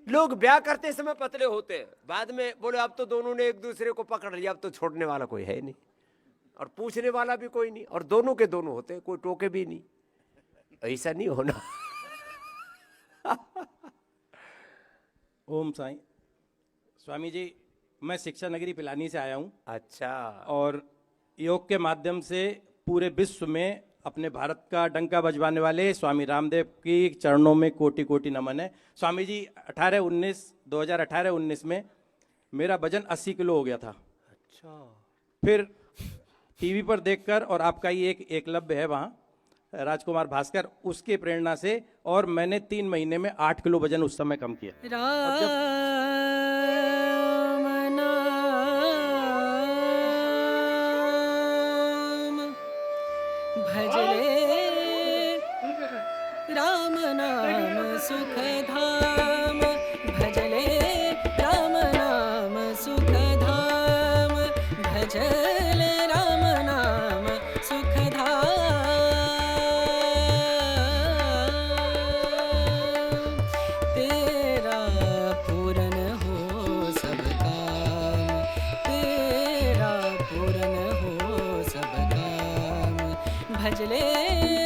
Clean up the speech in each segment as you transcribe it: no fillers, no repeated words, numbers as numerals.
लोग ब्याह करते समय पतले होते हैं, बाद में बोले अब तो दोनों ने एक दूसरे को पकड़ लिया, अब तो छोड़ने वाला कोई है नहीं और पूछने वाला भी कोई नहीं, और दोनों के दोनों होते हैं, कोई टोके भी नहीं। ऐसा नहीं होना। ओम साईं। स्वामी जी, मैं शिक्षा नगरी पिलानी से आया हूँ। अच्छा। और योग के माध्यम से पूरे विश्व में अपने भारत का डंका बजवाने वाले स्वामी रामदेव की चरणों में कोटि कोटि नमन है। स्वामी जी, 2018-19 में मेरा वजन 80 किलो हो गया था। अच्छा। फिर टीवी पर देखकर, और आपका ही एक एकलव्य है वहाँ, राजकुमार भास्कर, उसके प्रेरणा से, और मैंने 3 महीने में 8 किलो वजन उस समय कम किया। राम नाम भजले, राम नाम सुख धाम भजले, राम नाम सुख धाम भजले, राम नाम सुख धाम। तेरा पूरन हो सब काम, तेरा पूरन हो सब काम भजले,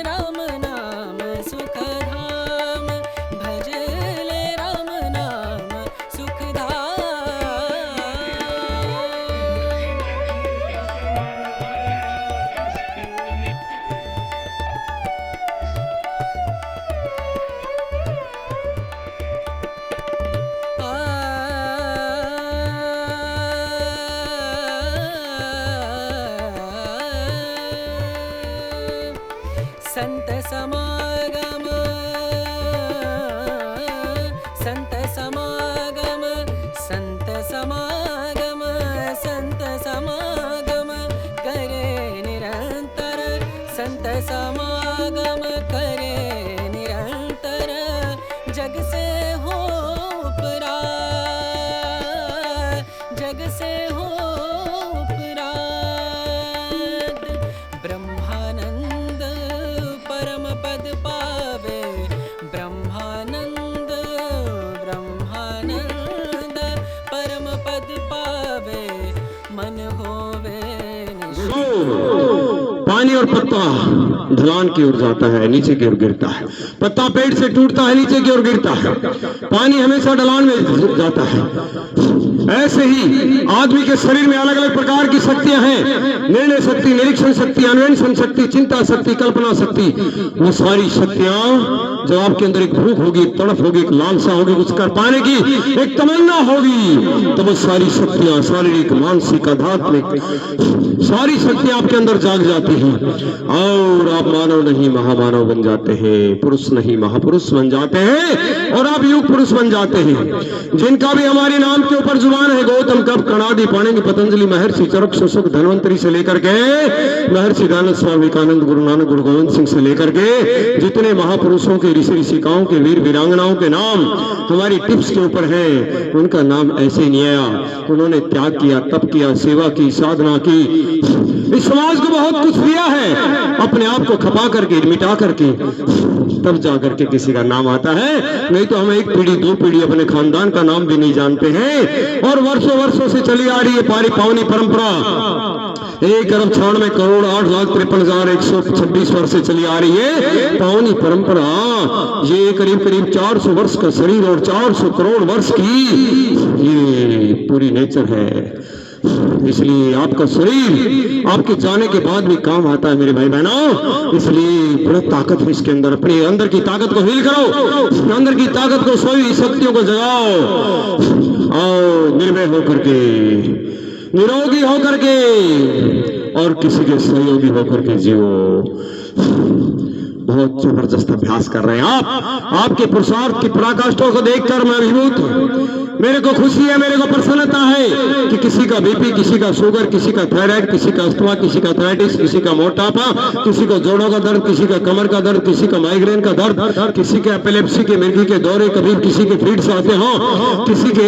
राम नाम सुख धाम भजले, राम नाम सुख संत समागम, संत समागम, संत समागम, संत समागम करे निरंतर, संत समागम करे निरंतर, जग से हो उपरात, जग से हो उपरात, ब्रह्मानंद परम पद पावे, ब्रह्मानंद, ब्रह्मानंद परम पद पावे, मन होवे पानी और पत्ता ढलान की ओर जाता है, नीचे की ओर गिरता है। पत्ता पेड़ से टूटता है, नीचे की ओर गिरता है। पानी हमेशा ढलान में जाता है। ऐसे ही आदमी के शरीर में अलग अलग प्रकार की शक्तियां हैं। निर्णय शक्ति, निरीक्षण शक्ति, अन्वेषण शक्ति, चिंता शक्ति, कल्पना शक्ति। वो सारी शक्तियां जब आपके अंदर एक भूख होगी, एक तड़प होगी, एक लालसा होगी, कुछ कर पाने की एक तमन्ना होगी, तो वो सारी शक्तियां, शारीरिक, मानसिक, आध्यात्मिक, सारी शक्तियां आपके अंदर जाग जाती हैं और आप मानव नहीं महामानव बन जाते हैं, पुरुष नहीं महापुरुष बन जाते हैं और आप युग पुरुष बन जाते हैं। जिनका भी हमारे नाम के ऊपर जुबान है, गौतम, कब, कणादि, पाणिनि, पतंजलि, महर्षि चरक, सुसुक, धन्वंतरी से लेकर के महर्षि दयानंद स्वामी विवेकानंद, गुरु नानक, गुरु गोविंद सिंह से लेकर के जितने महापुरुषों के, ऋषि ऋषिकाओं के, वीर वीरांगनाओं के नाम हमारी टिप्स के ऊपर है, उनका नाम ऐसे नहीं आया। उन्होंने त्याग किया, तप किया, सेवा की, साधना की, इस समाज को बहुत कुछ दिया है, अपने आप को खपा करके, मिटा करके, तब जाकर के किसी का नाम आता है। नहीं तो हम एक पीढ़ी, 2 पीढ़ी अपने खानदान का नाम भी नहीं जानते हैं। और वर्षों वर्षों से चली आ रही है पारी पावनी परंपरा, 1,96 करोड़ 8,53,126 वर्ष से चली आ रही है पावनी परंपरा। ये करीब करीब 400 वर्ष का शरीर और 400 करोड़ वर्ष की ये पूरी नेचर है। इसलिए आपका शरीर आपके जाने के बाद भी काम आता है मेरे भाई बहनों। इसलिए बड़ी ताकत है इसके अंदर। अपने अंदर की ताकत को हील करो, अंदर की ताकत को, सोई शक्तियों को जगाओ और निर्भय होकर के, निरोगी होकर के और किसी के सहयोगी होकर के जियो। बहुत जबरदस्त अभ्यास कर रहे हैं आप। आपके पुरुषार्थ की पराकाष्ठों को देखकर मैं अभिभूत हूं। मेरे को खुशी है, मेरे को प्रसन्नता है कि किसी का बीपी, किसी का शुगर, किसी का थायराइड, किसी का अस्थमा, किसी का आर्थराइटिस, किसी का मोटापा, किसी को जोड़ों का दर्द, किसी का कमर का दर्द, किसी का माइग्रेन का दर्द, किसी के एपिलेप्सी के, मिर्गी के दौरे, कभी किसी के फिट्स आते हो, किसी के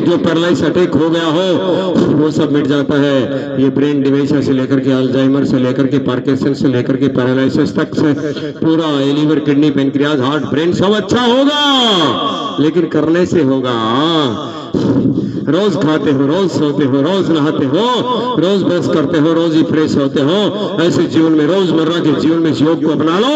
जो पैरालाइज अटैक हो गया हो, वो सब मिट जाता है। ये ब्रेन डिमेंशिया से लेकर के अल्जाइमर से लेकर के पार्किंसन से लेकर के पैरालिसिस तक से पूरा liver, kidney, pancreas, heart, brain सब अच्छा होगा, लेकिन करने से होगा। रोज खाते हो, रोज सोते हो, रोज नहाते हो, रोज ब्रश करते हो, रोज ही फ्रेश होते हो, ऐसे जीवन में रोजमर्रा के जीवन में योग को अपना लो,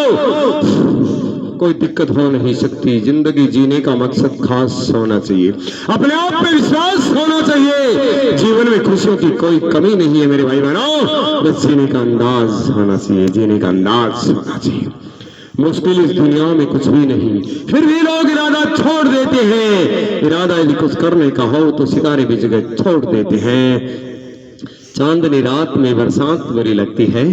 कोई दिक्कत हो नहीं सकती। जिंदगी जीने का मकसद खास होना चाहिए, अपने आप पे विश्वास होना चाहिए, जीवन में खुशियों की कोई कमी नहीं है मेरे भाई बहनों, बस जीने का अंदाज होना चाहिए, जीने का अंदाज होना चाहिए। मुश्किल इस दुनिया में कुछ भी नहीं, फिर भी लोग इरादा छोड़ देते हैं। इरादा यदि कुछ करने का हो तो सितारे भी जगह छोड़ देते हैं। चांदनी रात में बरसात बुरी लगती है,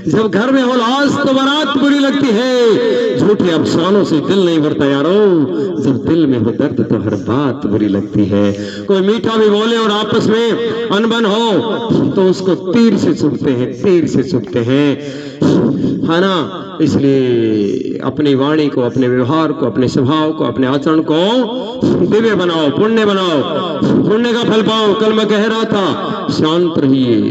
जब घर में हो लाश तो बारात बुरी लगती है। झूठे अफसानों से दिल नहीं भरता यारो, जब दिल में हो दर्द तो हर बात बुरी लगती है। कोई मीठा भी बोले और आपस में अनबन हो तो उसको तीर से चुभते हैं, तीर से चुभते हैं, है ना। इसलिए अपनी वाणी को, अपने व्यवहार को, अपने स्वभाव को, अपने आचरण को दिव्य बनाओ, पुण्य बनाओ, पुण्य का फल पाओ। कल मैं कह रहा था शांत रहिए,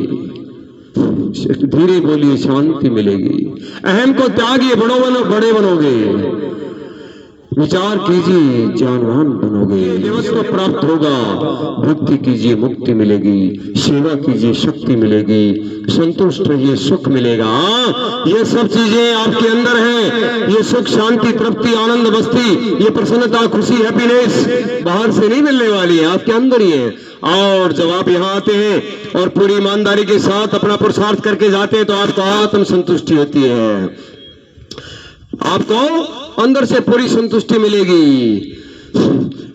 धीरे बोलिए, शांति मिलेगी। अहम को त्यागिए, बड़े बनोगे। विचार कीजिए, ज्ञानवान बनोगे, देवत्व प्राप्त होगा। भक्ति कीजिए, मुक्ति मिलेगी। सेवा कीजिए, शक्ति मिलेगी। संतुष्ट रहिए, सुख मिलेगा। ये सब चीजें आपके अंदर हैं। ये सुख, शांति, तृप्ति, आनंद, मस्ती, ये प्रसन्नता, खुशी, हैप्पीनेस बाहर से नहीं मिलने वाली है, आपके अंदर ही है। और जब आप यहाँ आते हैं और पूरी ईमानदारी के साथ अपना पुरुषार्थ करके जाते हैं तो आपको आत्म संतुष्टि होती है, आपको अंदर से पूरी संतुष्टि मिलेगी।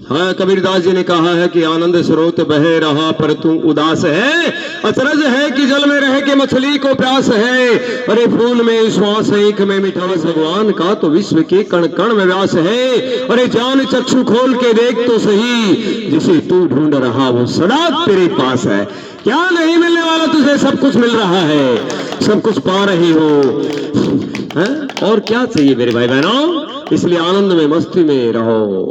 हाँ, कबीरदास जी ने कहा है कि आनंद स्रोत बहे रहा पर तू उदास है, अचरज है कि जल में रह के मछली को प्यास है। अरे फूल में श्वास है, एक में मिठास भगवान का तो विश्व के कण कण में व्यास है। अरे जान चक्षु खोल के देख तो सही, जिसे तू ढूंढ रहा वो सदा तेरे पास है। क्या नहीं मिलने वाला तुझे, सब कुछ मिल रहा है, सब कुछ पा रही हो, है? और क्या चाहिए मेरे भाई बहनों। इसलिए आनंद में, मस्ती में रहो।